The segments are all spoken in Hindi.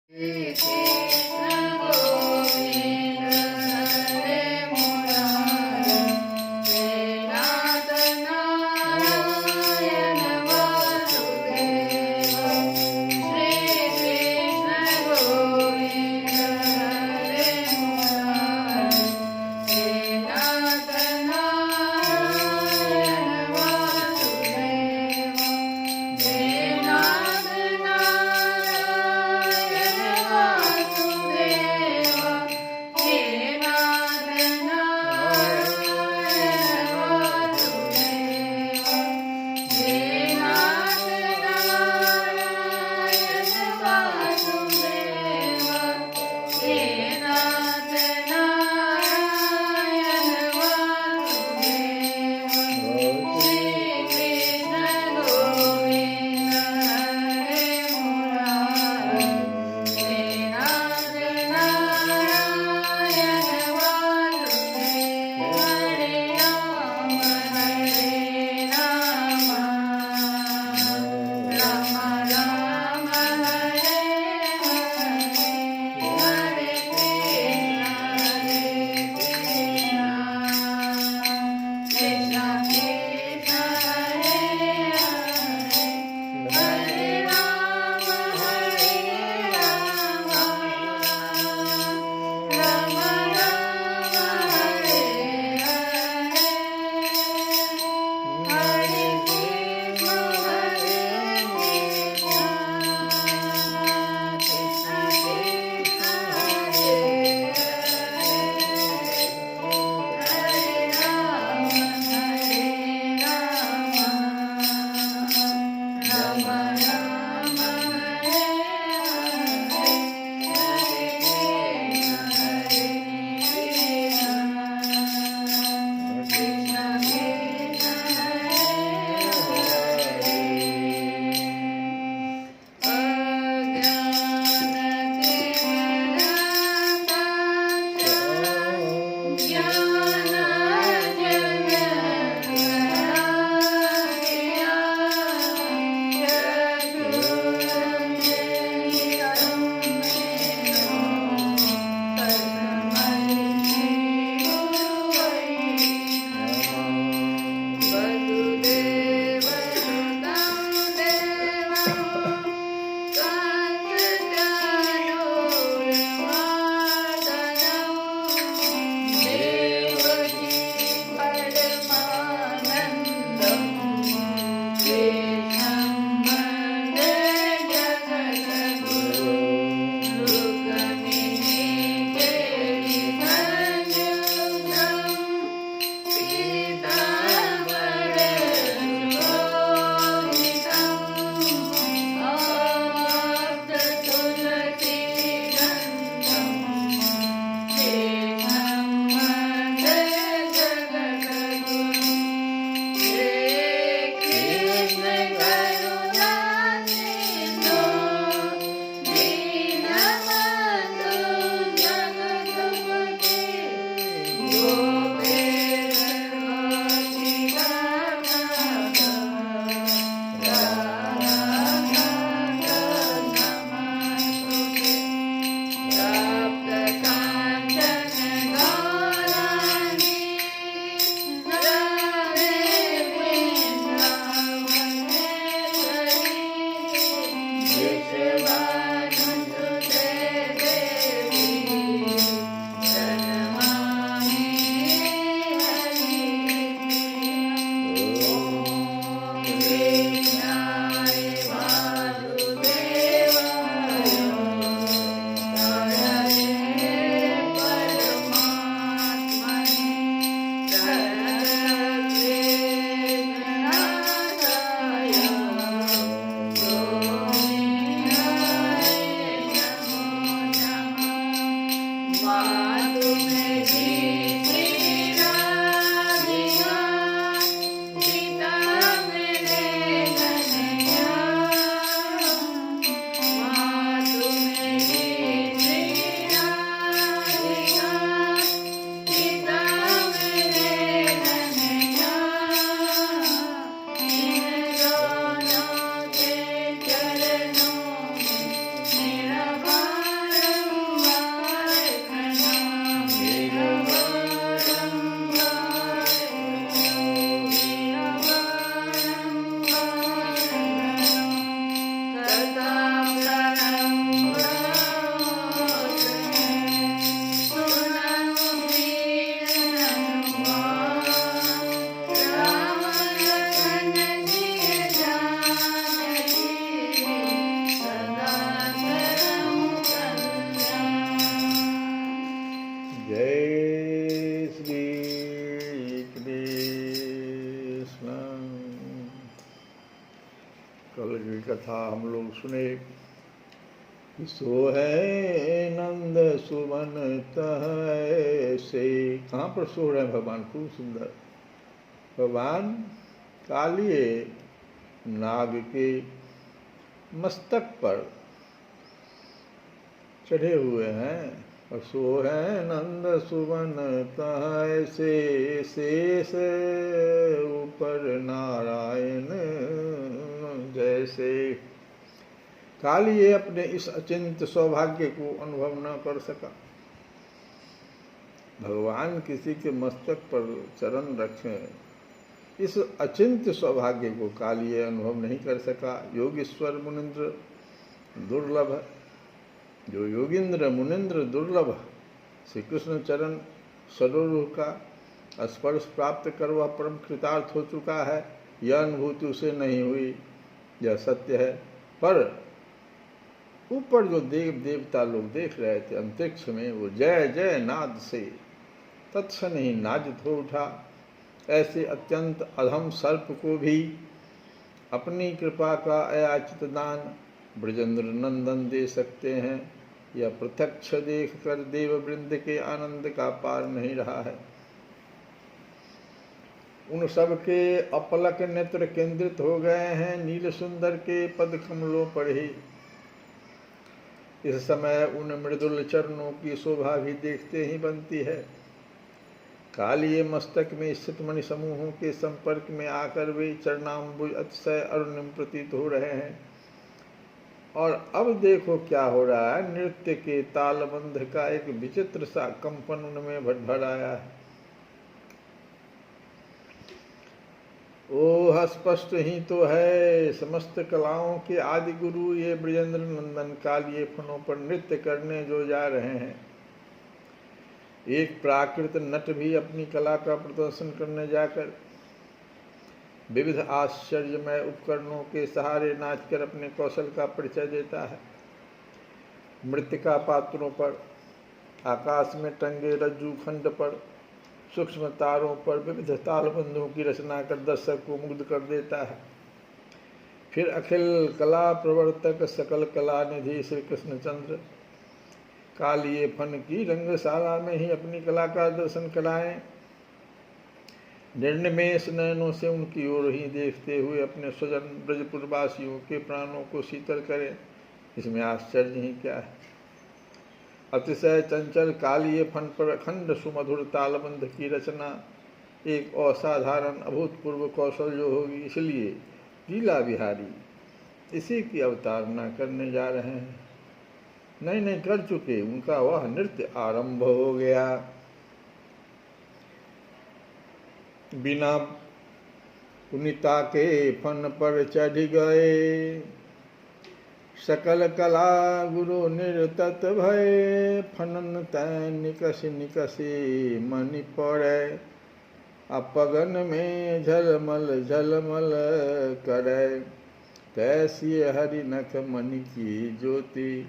Shri Krishna Govinda Hare Murari Venata Narayana Vasudeva Shri Krishna Govinda Hare Murari Venata Narayana Vasudeva Venata Narayana Vasudeva कथा हम लोग सुने। सो है नंद सुवन तह से। कहाँ पर सो रहे हैं भगवान? खूब सुंदर। भगवान कालिए नाग के मस्तक पर चढ़े हुए हैं। और सो है नंद सुवन तह से, शेष ऊपर नारायण जैसे। कालिए अपने इस अचिंत्य सौभाग्य को अनुभव न कर सका। भगवान किसी के मस्तक पर चरण रखें, इस अचिंत्य सौभाग्य को कालिए अनुभव नहीं कर सका। योगीश्वर मुनिंद्र दुर्लभ, जो योगिंद्र मुनिंद्र दुर्लभ श्री कृष्ण चरण सरोरुह का स्पर्श प्राप्त कर वह परम कृतार्थ हो चुका है, यह अनुभूति उसे नहीं हुई, यह सत्य है। पर ऊपर जो देव देवता लोग देख रहे थे अंतरिक्ष में, वो जय जय नाद से तत्क्षण ही नाजित हो उठा। ऐसे अत्यंत अधम सर्प को भी अपनी कृपा का अयाचित दान ब्रजेंद्र नंदन दे सकते हैं, यह प्रत्यक्ष देख कर देव वृंद के आनंद का पार नहीं रहा है। उन सब के अपलक नेत्र केंद्रित हो गए हैं नील सुंदर के पद कमलों पर ही। इस समय उन मृदुल चरणों की शोभा भी देखते ही बनती है। कालिए मस्तक में स्थित मणि समूहों के संपर्क में आकर वे चरणाम्बुज अतिशय अरुणिम प्रतीत हो रहे हैं। और अब देखो क्या हो रहा है, नृत्य के तालबंध का एक विचित्र सा कंपन उनमें भर आया है। ओह स्पष्ट ही तो है, समस्त कलाओं के आदि गुरु ये ब्रजेंद्र नंदन कालिए फनों पर नृत्य करने जो जा रहे हैं। एक प्राकृत नट भी अपनी कला का प्रदर्शन करने जाकर विविध आश्चर्यमय उपकरणों के सहारे नाचकर अपने कौशल का परिचय देता है। मृत्तिका पात्रों पर, आकाश में टंगे रज्जू खंड पर, सूक्ष्म तारों पर विविध तालबंधों की रचना कर दर्शक को मुग्ध कर देता है। फिर अखिल कला प्रवर्तक सकल कला निधि श्री कृष्णचंद्र कालिए फन की रंगशाला में ही अपनी कला का दर्शन कराएं। निर्निमेष नयनों से उनकी ओर ही देखते हुए अपने स्वजन ब्रजपुरवासियों के प्राणों को शीतल करें, इसमें आश्चर्य ही क्या है। अतिशय चंचल कालिए फन पर अखंड सुमधुर तालबंध की रचना एक असाधारण अभूतपूर्व कौशल जो होगी, इसलिए लीला बिहारी इसी की अवतारणा करने जा रहे हैं। नहीं कर चुके, उनका वह नृत्य आरंभ हो गया। बिना पुनिता के फन पर चढ़ गए, सकल कला गुरु निर्तत भय, फनन तय निकस निकसी मणि पड़े, अपगन में झलमल झलमल करे, तैसी हरि नख मणि की ज्योति,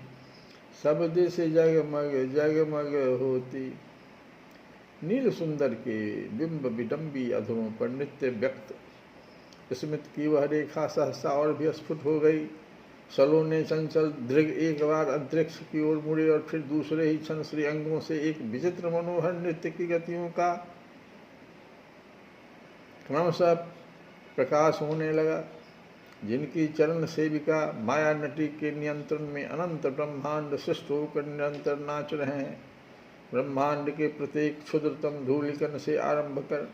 सब दिश जगमग जगमग होती। नील सुंदर के बिंब विडम्बी अधरों पर नित्य व्यक्त स्मित की वह रेखा सहसा और भी स्फुट हो गई। सलोने चंचल दृग एक बार अंतरिक्ष की ओर मुड़े और फिर दूसरे ही क्षण श्री अंगों से एक विचित्र मनोहर नृत्य की गतियों का क्रमशः प्रकाश होने लगा। जिनकी चरण सेविका माया नटी के नियंत्रण में अनंत ब्रह्मांड सृष्ट होकर निरंतर नाच रहे हैं। ब्रह्मांड के प्रत्येक क्षुद्रतम धूलिकण से आरंभ कर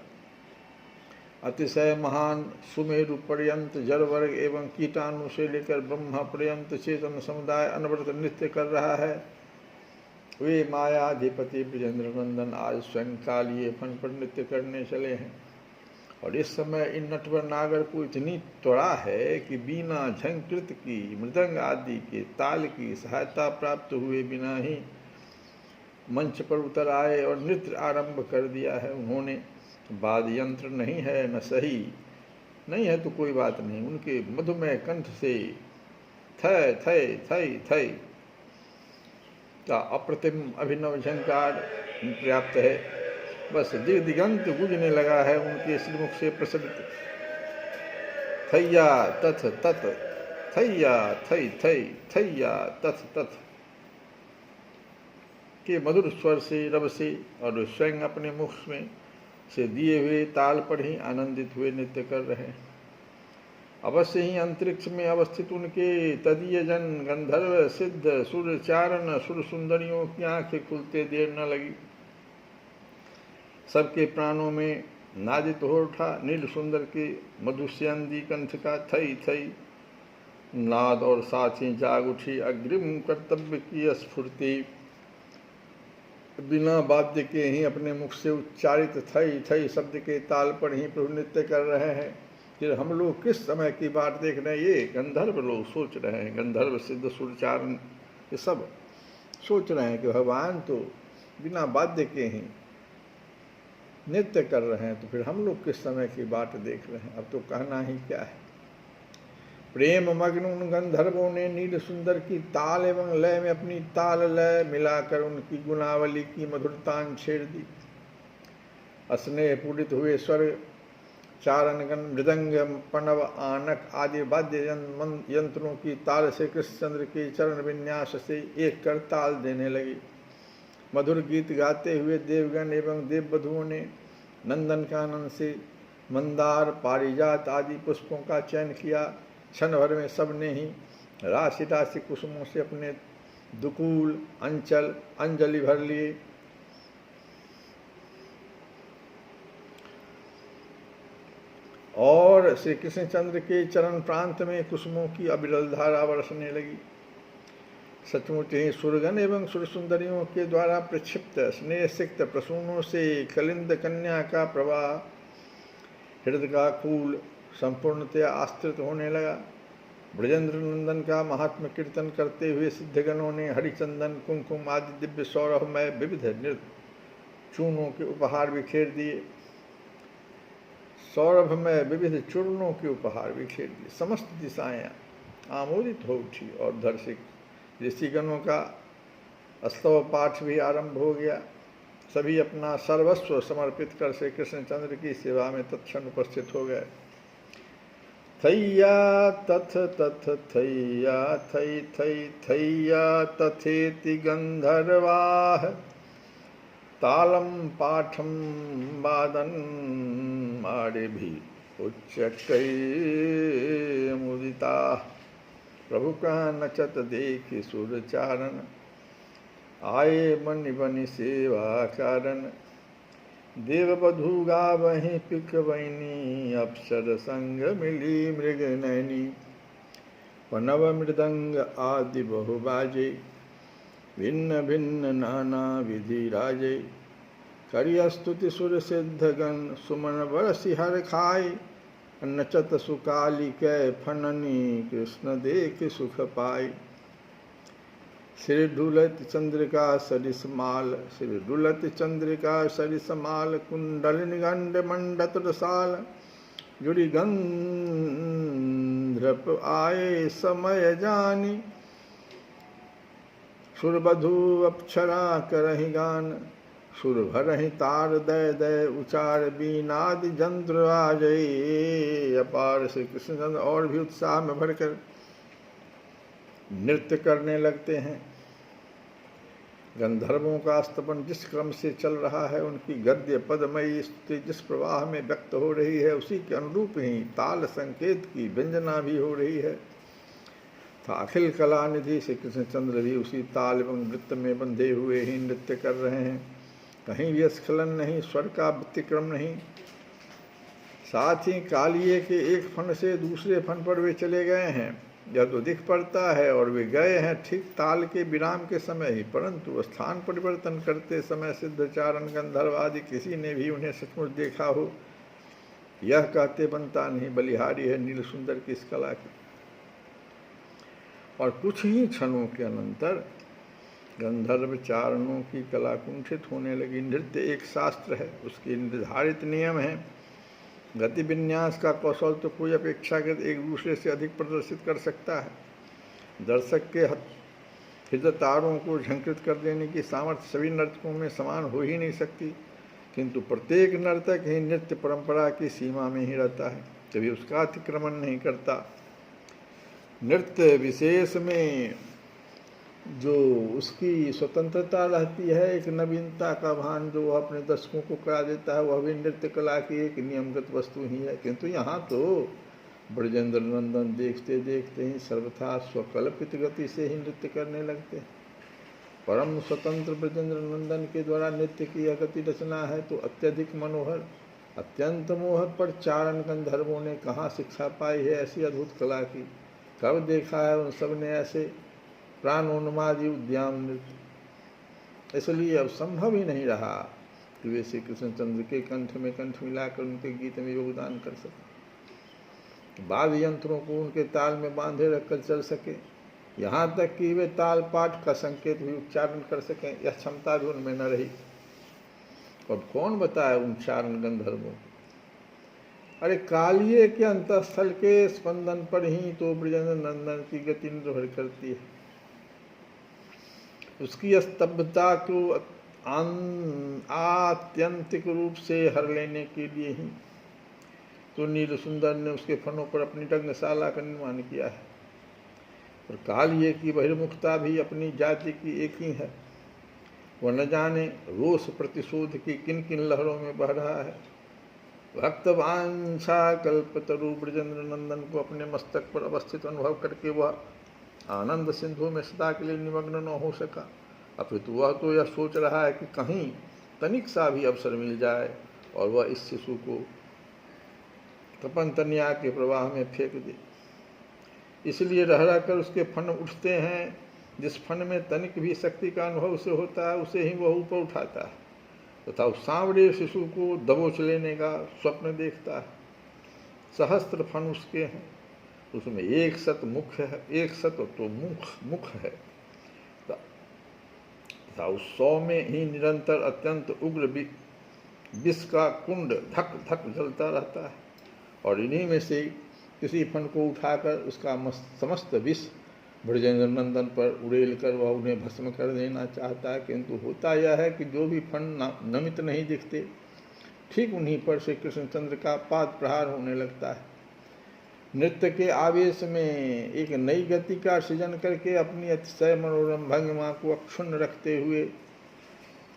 अतिशय महान सुमेरु पर्यंत जड़ वर्ग एवं कीटाणु से लेकर ब्रह्मा पर्यंत चेतन समुदाय अनवरत नृत्य कर रहा है। वे मायाधिपति ब्रजेंद्र नंदन आज स्वयं कालिए फन पर नृत्य करने चले हैं। और इस समय इन नटवर नागर को इतनी त्वरा है कि बिना झंकृत की मृदंग आदि के ताल की सहायता प्राप्त हुए बिना ही मंच पर उतर आए और नृत्य आरंभ कर दिया है उन्होंने। वाद्य यंत्र नहीं है न सही नहीं है तो कोई बात नहीं, उनके मधुमेह कंठ से थय थय थय थय का अप्रतिम अभिनव झंकार पर्याप्त है। बस दिगंत गूंजने लगा है उनके श्रीमुख से प्रचलित थैया तथ तथ थैया थई थई थैया तथ तथ के मधुर स्वर से, रब से और स्वयं अपने मुख में से दिए हुए ताल पर ही आनंदित हुए नृत्य कर रहे हैं। अवश्य ही अंतरिक्ष में अवस्थित उनके तदीय जन गंधर्व सिद्ध सुर चारण सुर सुंदरियों की आंखें खुलते देर न लगी। सबके प्राणों में नादित हो उठा नील सुंदर के मधुस्यंदी कंठ का थई थई नाद और साथ ही जाग उठी अग्रिम कर्तव्य की स्फूर्ति। बिना वाद्य के ही अपने मुख से उच्चारित थई थई शब्द के ताल पर ही प्रभु नृत्य कर रहे हैं। फिर हम लोग किस समय की बात देख रहे हैं, ये गंधर्व लोग सोच रहे हैं, गंधर्व सिद्ध सुरचारण ये सब सोच रहे हैं कि भगवान तो बिना वाद्य के ही नृत्य कर रहे हैं, तो फिर हम लोग किस समय की बात देख रहे हैं, अब तो कहना ही क्या है। प्रेम मग्न उन गंधर्वों ने नील सुंदर की ताल एवं लय में अपनी ताल लय मिलाकर उनकी गुणावली की मधुरतान छेड़ दी। स्नेह पूरित हुए स्वर चारणगण मृदंग पणव आनक आदि वाद्य यंत्रों की ताल से कृष्णचंद्र के चरण विन्यास से एक कर ताल देने लगे। मधुर गीत गाते हुए देवगण एवं देववधुओं ने नंदन कानन से मंदार पारिजात आदि पुष्पों का चयन किया। क्षण भर में सबने ही राशि राशि कुसुमों से अपने दुकूल अंचल अंजलि भर लिए। और श्री कृष्णचंद्र के चरण प्रांत में कुसुमों की अविरल धारा बरसने लगी। सचमुच ही सुरगण एवं सुर सुंदरियों के द्वारा प्रक्षिप्त स्नेह सिक्त प्रसूनों से कलिंद कन्या का प्रवाह हृदय का फूल संपूर्णतया आश्रित होने लगा। ब्रजेंद्र नंदन का महात्म कीर्तन करते हुए सिद्धगणों ने हरिचंदन कुमकुम आदि दिव्य सौरभमय विविध नृत्य चूर्णों के उपहार बिखेर दिए। सौरभमय विविध चूर्णों के उपहार बिखेर दिए। समस्त दिशाएं आमोदित हो उठी और धर्षिक ऋषिगणों का स्तव पाठ भी आरंभ हो गया। सभी अपना सर्वस्व समर्पित कर श्री कृष्णचंद्र की सेवा में तत्क्षण उपस्थित हो गए। थैया तथ तथ थैया थई थई थैया तथेति गंधर्वाः तालम पाठम वादन माड़िभिः उच्चकै मुदिता। प्रभु का नचत देखि सुर चारण आए बनि बनि सेवा कारण। देववधू गावहीं पिकवैनी अप्सर संग मिली मृग नैनी। पनव मृदंग आदि बहु बाजे भिन्न भिन्न नाना विधि राजे। करिय स्तुति सुर सिद्धगण सुमन बरसि हर खाए। नचत सुकाली कै फननी कृष्ण देख सुख पाई। श्री डुलत चंद्रिका सरिसमाल श्री डुलत चंद्रिका सरिसमाल। कुंडल निगंड मंडत रसाल जुड़ी गंधर्प आए समय जानी। सुरबधू अप्सरा करहि गान सुर भरहि तार दय दय उचार बीनादि जंत्र आजय। अपार श्री कृष्णचंद्र और भी उत्साह में भरकर नृत्य करने लगते हैं। गंधर्वों का स्तवन जिस क्रम से चल रहा है, उनकी गद्य पदमयी स्तुति जिस प्रवाह में व्यक्त हो रही है, उसी के अनुरूप ही ताल संकेत की व्यंजना भी हो रही है। अखिल कला निधि श्री कृष्णचंद्र भी उसी ताल एवं नृत्य में बंधे हुए ही नृत्य कर रहे हैं। कहीं भी स्खलन नहीं, स्वर का व्यतिक्रम नहीं। साथ ही कालिए के एक फन से दूसरे फन पर वे चले गए हैं, यह तो दिख पड़ता है, और वे गए हैं ठीक ताल के विराम के समय ही, परंतु स्थान परिवर्तन करते समय सिद्धचारण गंधर्व आदि किसी ने भी उन्हें सचमुच देखा हो, यह कहते बनता नहीं। बलिहारी है नील सुंदर की इस कला की। और कुछ ही क्षणों के अनंतर गंधर्व चारणों की कला कुंठित होने लगी। नृत्य एक शास्त्र है, उसके निर्धारित नियम हैं। गति विन्यास का कौशल तो कोई अपेक्षाकृत एक दूसरे से अधिक प्रदर्शित कर सकता है। दर्शक के हृदय तारों को झंकृत कर देने की सामर्थ्य सभी नर्तकों में समान हो ही नहीं सकती, किंतु प्रत्येक नर्तक ही नृत्य परंपरा की सीमा में ही रहता है, कभी उसका अतिक्रमण नहीं करता। नृत्य विशेष में जो उसकी स्वतंत्रता रहती है, एक नवीनता का भान जो वह अपने दर्शकों को करा देता है, वह भी नृत्य कला की एक नियमगत वस्तु ही है। किंतु यहाँ तो ब्रजेंद्र नंदन देखते देखते ही सर्वथा स्वकल्पित गति से ही नृत्य करने लगते हैं। परम स्वतंत्र ब्रजेंद्र नंदन के द्वारा नृत्य की यह गति रचना है तो अत्यधिक मनोहर, अत्यंत मोहक। पर चारण गंधर्वों ने कहाँ शिक्षा पाई है ऐसी अद्भुत कला की? कब देखा है उन सब ने ऐसे प्राणोन्मादी उद्याम नृत्य? इसलिए अब संभव ही नहीं रहा कि वे श्री कृष्णचंद्र के कंठ में कंठ मिलाकर उनके गीत में योगदान कर सके, वाद्य यंत्रों को उनके ताल में बांधे रखकर चल सके, यहाँ तक कि वे ताल पाठ का संकेत भी उच्चारण कर सकें, यह क्षमता भी उनमें न रही। और कौन बताए उन चारण गंधर्वों? अरे कालिए के अंतस्थल के स्पंदन पर ही तो ब्रजेंद्र नंदन की गति निर्भर करती है। उसकी स्तब्धता को आत्यंतिक रूप से हर लेने के लिए ही तो नील सुंदर ने उसके फनों पर अपनी रंगशाला का निर्माण किया है। और कालिए की बहिर्मुखता भी अपनी जाति की एक ही है। वह न जाने रोष प्रतिशोध की किन किन लहरों में बह रहा है। भक्त वांछा कल्पतरु ब्रजेंद्र नंदन को अपने मस्तक पर अवस्थित अनुभव करके वह आनंद सिंधु में सदा के लिए निमग्न न हो सका। अपितु वह तो यह सोच रहा है कि कहीं तनिक सा भी अवसर मिल जाए और वह इस शिशु को तपन तनिया के प्रवाह में फेंक दे। इसलिए रह रहकर उसके फन उठते हैं। जिस फन में तनिक भी शक्ति का अनुभव उसे होता है उसे ही वह ऊपर उठाता है तथा उस सांवरे शिशु को दबोच लेने का स्वप्न देखता है। सहस्त्र फन उसके हैं, उसमें एक सत मुख है, एक सत तो मुख है तथा उस 100 में ही निरंतर अत्यंत उग्र विष का कुंड धक धक जलता रहता है। और इन्हीं में से किसी फन को उठाकर उसका समस्त विष ब्रजेंद्र नंदन पर उड़ेल कर वह उन्हें भस्म कर देना चाहता है। किंतु होता यह है कि जो भी फन नमित नहीं दिखते, ठीक उन्हीं पर श्री कृष्णचंद्र का पाद प्रहार होने लगता है। नृत्य के आवेश में एक नई गति का सृजन करके अपनी अतिशय मनोरम भंगिमा को अक्षुण्ण रखते हुए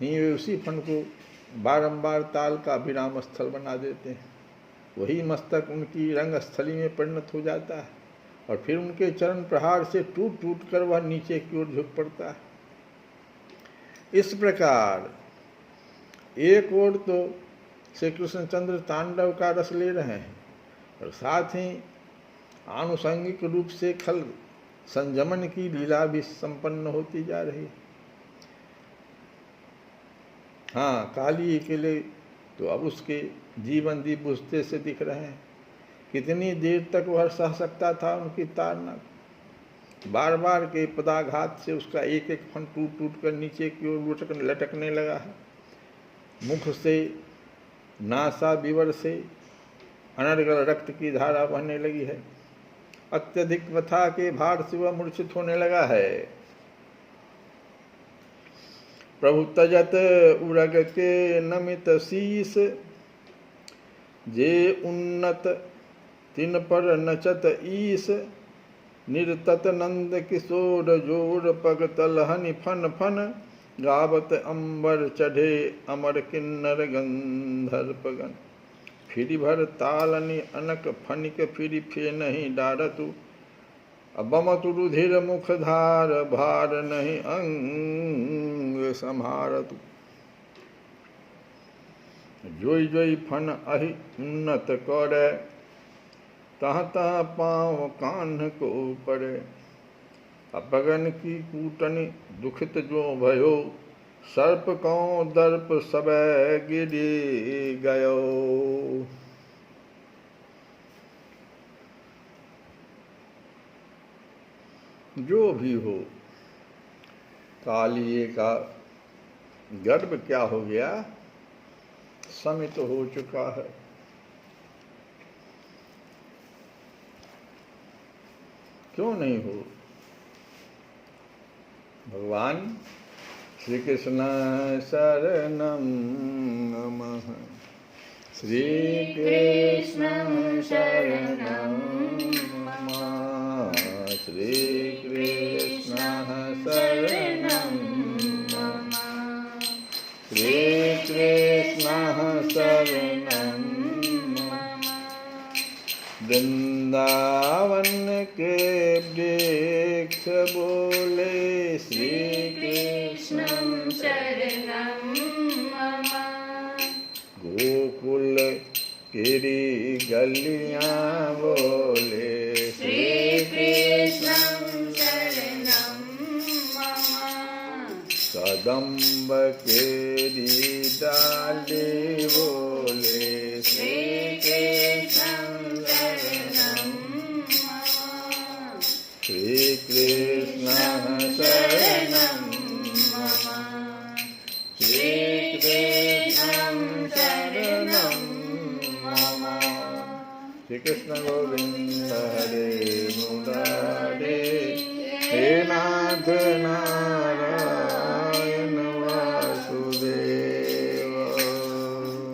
ही वे उसी फन को बारंबार ताल का विराम स्थल बना देते हैं। वही मस्तक उनकी रंगस्थली में परिणत हो जाता है और फिर उनके चरण प्रहार से टूट टूट कर वह नीचे की ओर झुक पड़ता है। इस प्रकार एक ओर तो श्री कृष्णचंद्र तांडव का रस ले रहे हैं और साथ ही आनुषंगिक रूप से खल संयमन की लीला भी संपन्न होती जा रही है। हाँ, काली के लिए तो अब उसके जीवन दीप बुझते से दिख रहे हैं। कितनी देर तक वह सह सकता था उनकी ताड़ना? बार बार के पदाघात से उसका एक एक फन टूट टूट कर नीचे की ओर लटकने लगा है। मुख से, नासा विवर से अनर्गल रक्त की धारा बहने लगी है। अत्यधिक व्यथा के भार से वह मूर्छित होने लगा है। प्रभु तजत उरग के नमित शीस, जे उन्नत तिन पर नचत ईस, निर्तत नंद किशोर जोर पग तलहनि फन फन, गावत अंबर चढ़े अमर किन्नर गंधर्पगन। फिरि भर तालनि अनक फनिक फिरि फे नहीं डारतु, अबमतु रुधिर मुख धार भार नहीं अंग संहारतु। जोई जोई फन अहि उन्नत करे, तह तह पाँव कान्ह को पड़े। अपगन की कूटनि दुखित जो भयो, सर्प कौ दर्प सबे गिरी गयो। जो भी हो, कालिए का गर्भ क्या हो गया, समित हो चुका है। क्यों नहीं हो? भगवान श्री कृष्ण शरणं नमः, श्री कृष्ण शरणं नमः, श्रीकृष्णः शरणं मम श्रीकृष्णः शरणं मम वृंदावन के वृक्ष बोले श्री कृष्णं शरणं मम गोकुल केरी गलियां बोले श्री कृष्णं शरणं मम कदम्ब केरी डाली बोले श्री कृष्णं शरणं मम श्री कृष्णः शरणं मम श्री कृष्णं शरणं मम श्री कृष्ण गोविंद हरे मुरारे हे नाथ नारायण